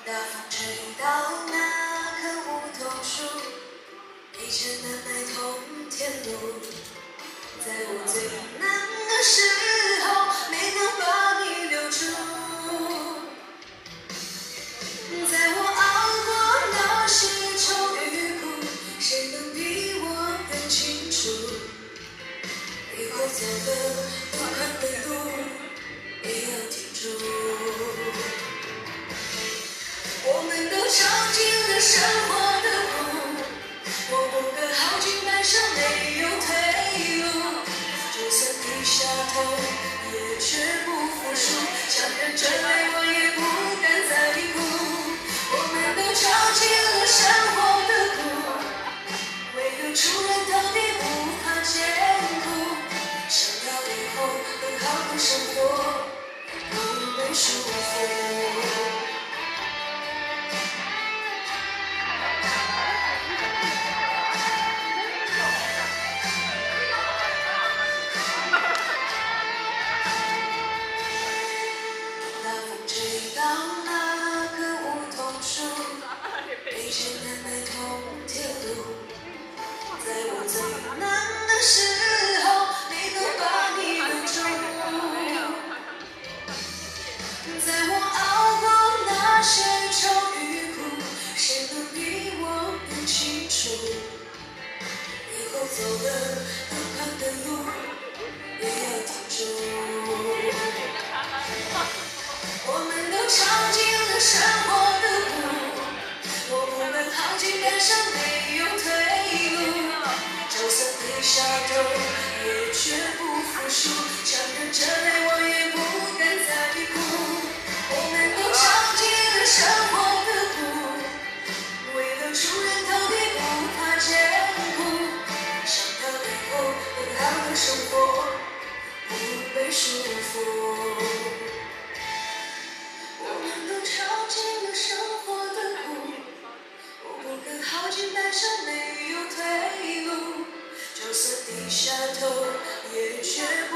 大风吹到那棵梧桐树，以前的那通天路，在我最难的时候，没能把你留住。在我熬过那些愁与苦，谁能比我更清楚？以后走的不宽的路，也要挺住。我们都尝尽了生活的苦，我不敢耗尽半生没有退路。就算低下头，也绝不服输，强忍着泪，我也不敢再哭。我们都尝尽了生活的苦，为了出人头地不怕艰苦，想要以后更好的生活，不被束缚。大风吹到那棵梧桐树，以前的那通天路，在我最难的时候，没能把你留住。在我熬过那些愁与苦，谁能比我更清楚？以后走的更宽的路，也要挺住。我们都尝尽了生活的苦，我不能耗尽半生没有退路。就算低下头，也绝不服输，强忍着泪，我也不敢再哭。我们都尝尽了生活的苦，为了出人头地不怕艰苦，想要以后更好的生活，不被束缚。我们都尝尽了生活的苦，我不敢耗尽半生没有退路。就算低下头，也绝不